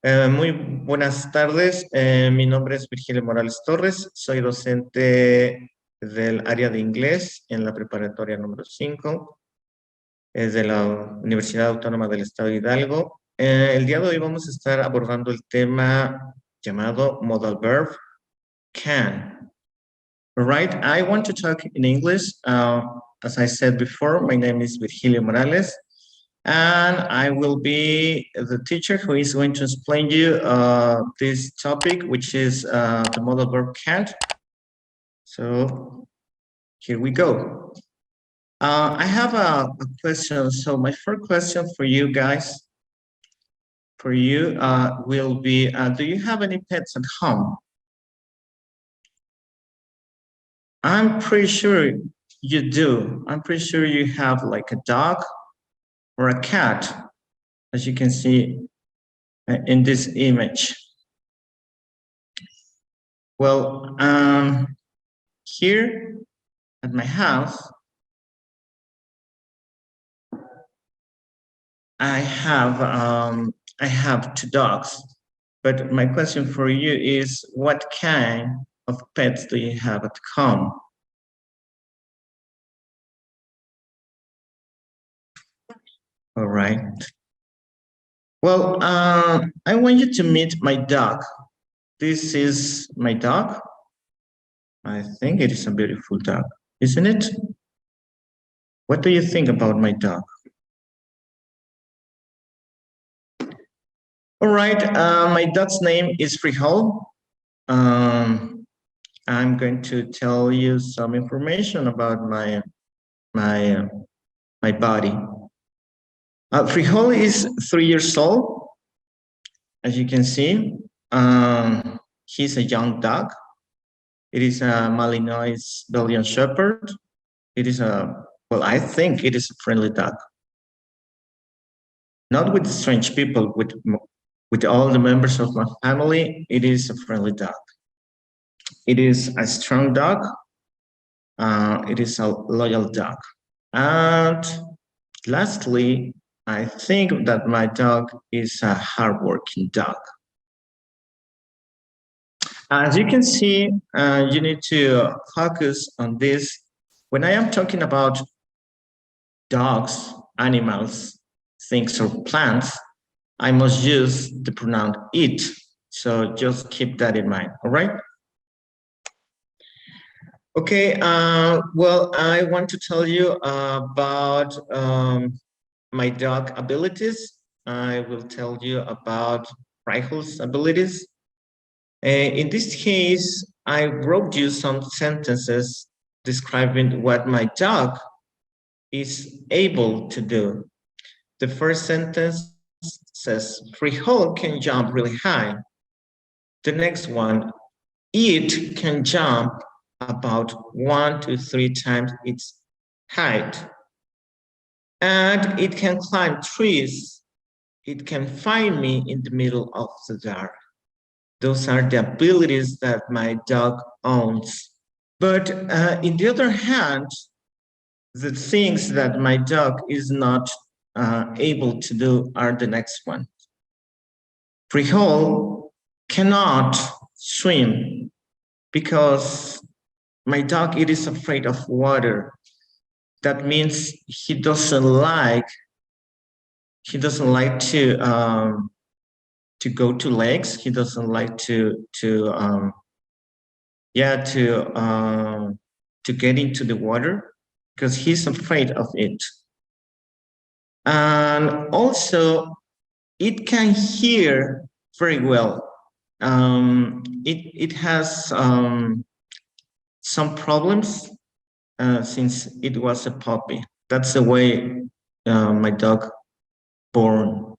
Muy buenas tardes, mi nombre es Virgilio Morales Torres, soy docente del área de inglés en la Preparatoria número 5, es de la Universidad Autónoma del Estado de Hidalgo. El día de hoy vamos a estar abordando el tema llamado Modal Verb Can. Right, I want to talk in English. As I said before, my name is Virgilio Morales. And I will be the teacher who is going to explain you this topic, which is the modal verb can. So here we go. I have a question. So my first question for you guys, will be, do you have any pets at home? I'm pretty sure you do. I'm pretty sure you have like a dog or a cat, as you can see in this image. Well, here at my house, I have two dogs. But my question for you is, what kind of pets do you have at home? All right. Well, I want you to meet my dog. This is my dog. I think it is a beautiful dog, isn't it? What do you think about my dog? All right, my dog's name is Frijol. I'm going to tell you some information about my body. Frijol is 3 years old, as you can see. He's a young dog. It is a Malinois Belgian Shepherd. It is well, I think it is a friendly dog. Not with strange people, with all the members of my family, it is a friendly dog. It is a strong dog. It is a loyal dog. And lastly, I think that my dog is a hardworking dog. As you can see, you need to focus on this. When I am talking about dogs, animals, things, or plants, I must use the pronoun it. So just keep that in mind, all right? Okay, well, I want to tell you about my dog abilities. I will tell you about Frijol's abilities. In this case, I wrote you some sentences describing what my dog is able to do. The first sentence says, Frijol can jump really high. The next one, it can jump about 1 to 3 times its height. And it can climb trees. It can find me in the middle of the dark. Those are the abilities that my dog owns. But in the other hand, the things that my dog is not able to do are the next one. Frijol cannot swim because my dog, it is afraid of water. That means he doesn't like to go to lakes. He doesn't like to get into the water because he's afraid of it. And also, it can hear very well. It has some problems since it was a puppy. That's the way my dog born.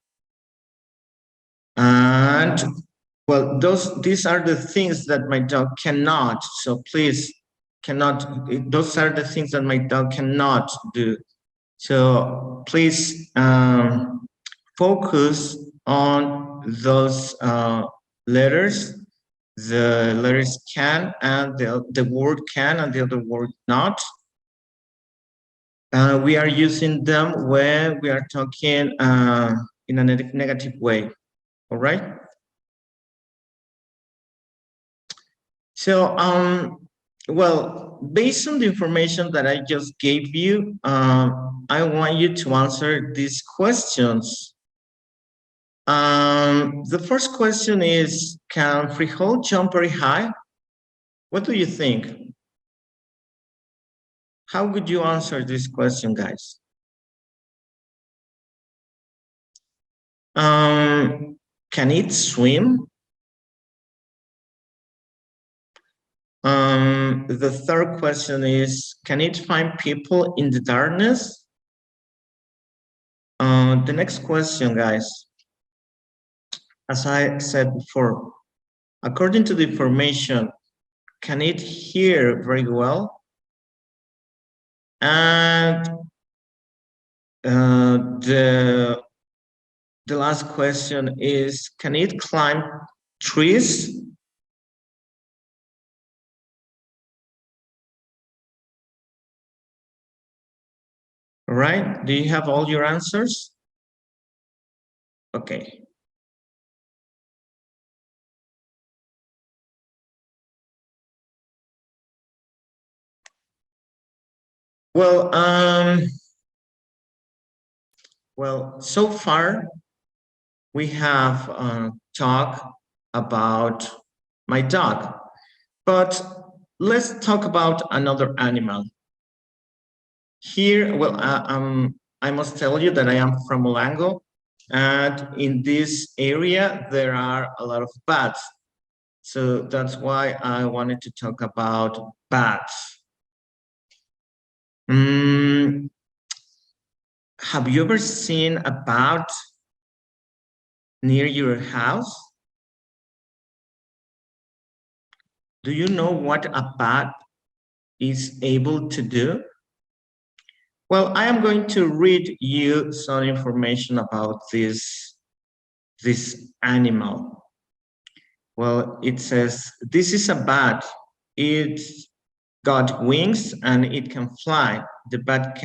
And well, these are the things that my dog cannot. So please those are the things that my dog cannot do. So please focus on those letters, the letters can and the word can and the other word not. We are using them when we are talking in a negative way, all right? So, well, based on the information that I just gave you, I want you to answer these questions. The first question is, can frijol jump very high? What do you think? How would you answer this question, guys? Can it swim? The third question is, can it find people in the darkness? The next question, guys, as I said before, according to the information, can it hear very well? And the last question is, can it climb trees? All right, do you have all your answers? Okay. Well, so far we have talked about my dog, but let's talk about another animal. Here, well, I must tell you that I am from Molango, and in this area there are a lot of bats. So that's why I wanted to talk about bats. Have you ever seen a bat near your house? Do you know what a bat is able to do? Well, I am going to read you some information about this animal. Well, it says, this is a bat. It's got wings and it can fly. The bat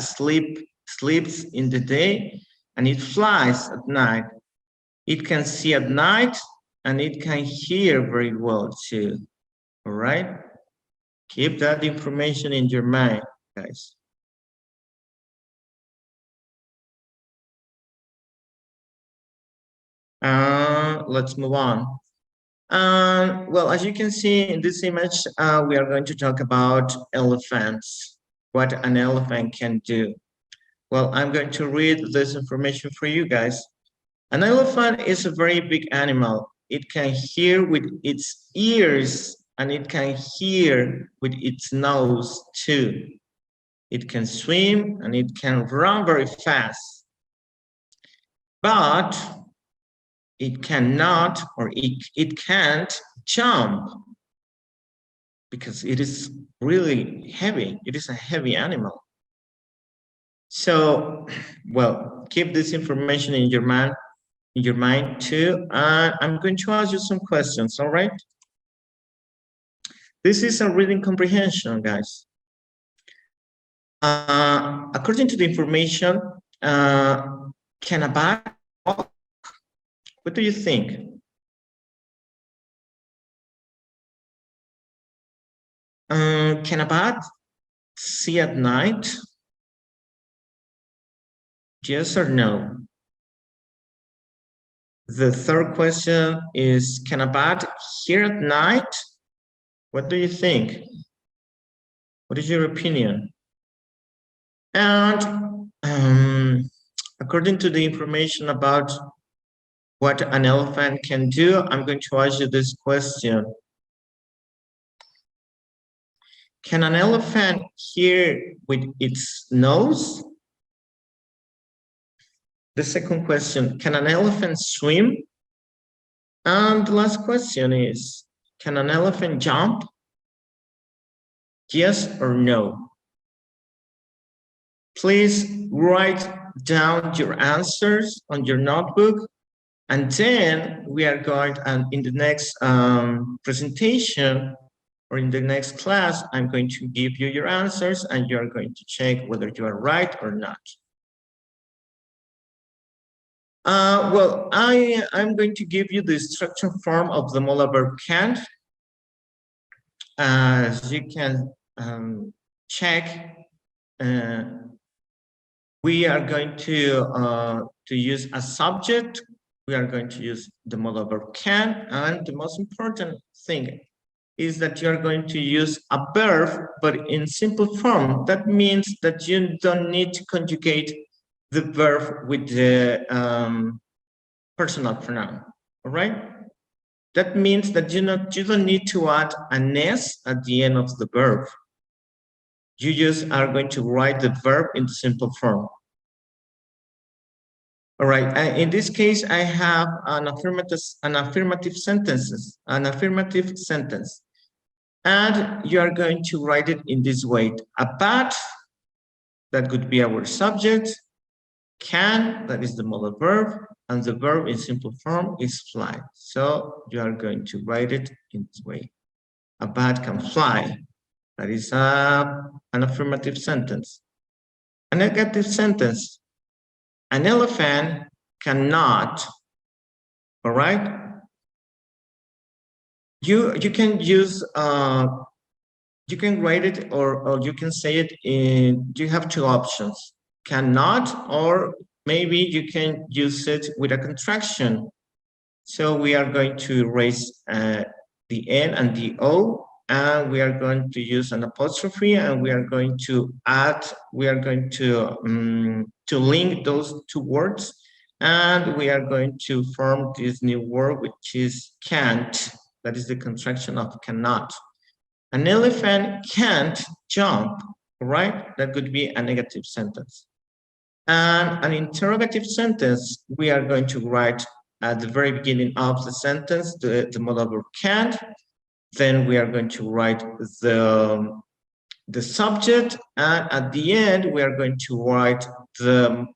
sleeps in the day and it flies at night. It can see at night and it can hear very well too. All right? Keep that information in your mind, guys. Let's move on. Well, as you can see in this image, we are going to talk about elephants, what an elephant can do. Well, I'm going to read this information for you guys. An elephant is a very big animal. It can hear with its ears and it can hear with its nose too. It can swim and it can run very fast. But it cannot, or it can't jump because it is really heavy. It is a heavy animal. So, well, keep this information in your mind too. I'm going to ask you some questions, all right? This is a reading comprehension, guys. According to the information, can a bat walk? What do you think? Can a bat see at night? Yes or no? The third question is, can a bat hear at night? What do you think? What is your opinion? And according to the information about what an elephant can do, I'm going to ask you this question. Can an elephant hear with its nose? The second question, can an elephant swim? And the last question is, can an elephant jump? Yes or no? Please write down your answers on your notebook, and then we are going, and in the next presentation or in the next class, I'm going to give you your answers and you're going to check whether you are right or not. Well, I'm going to give you the structure form of the Modal Verb Can. as you can check, we are going to use a subject. We are going to use the modal verb can, and the most important thing is that you are going to use a verb, but in simple form. That means that you don't need to conjugate the verb with the personal pronoun, all right? That means that you don't need to add an S at the end of the verb. You just are going to write the verb in simple form. All right, in this case, I have an affirmative sentence. And you are going to write it in this way. A bat, that could be our subject. Can, that is the modal verb. And the verb in simple form is fly. So you are going to write it in this way. A bat can fly. That is an affirmative sentence. A negative sentence. An elephant cannot. All right? You can use, you can write it or you can say it in, you have two options. Cannot, or maybe you can use it with a contraction. So we are going to erase the N and the O, and we are going to use an apostrophe, and we are going to add, we are going to link those two words, and we are going to form this new word, which is can't. That is the contraction of cannot. An elephant can't jump, right? That could be a negative sentence. And an interrogative sentence, we are going to write at the very beginning of the sentence, the modal verb can't. Then we are going to write the subject, and at the end, we are going to write the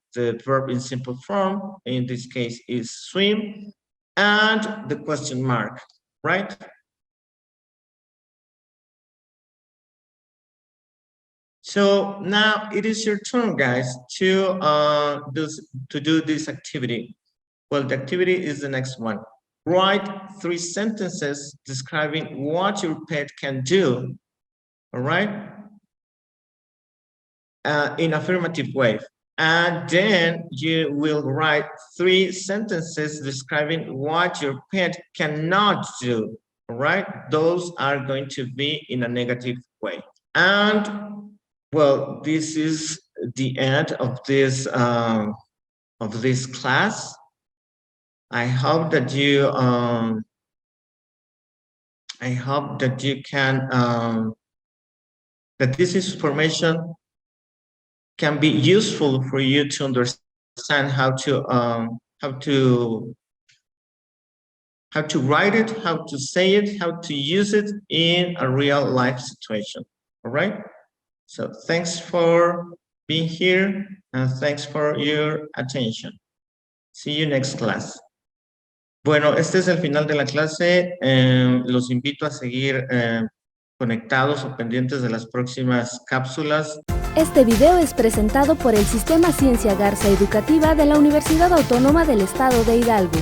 verb in simple form. In this case is swim, and the question mark, right? So now it is your turn, guys, to do this activity. Well, the activity is the next one. Write 3 sentences describing what your pet can do, all right? In affirmative way. And then you will write 3 sentences describing what your pet cannot do, all right? Those are going to be in a negative way. And well, this is the end of this class. I hope that you can that this information can be useful for you to understand how to write it, how to say it, how to use it in a real life situation. All right. So thanks for being here, and thanks for your attention. See you next class. Bueno, este es el final de la clase. Los invito a seguir conectados o pendientes de las próximas cápsulas. Este video es presentado por el Sistema Ciencia Garza Educativa de la Universidad Autónoma del Estado de Hidalgo.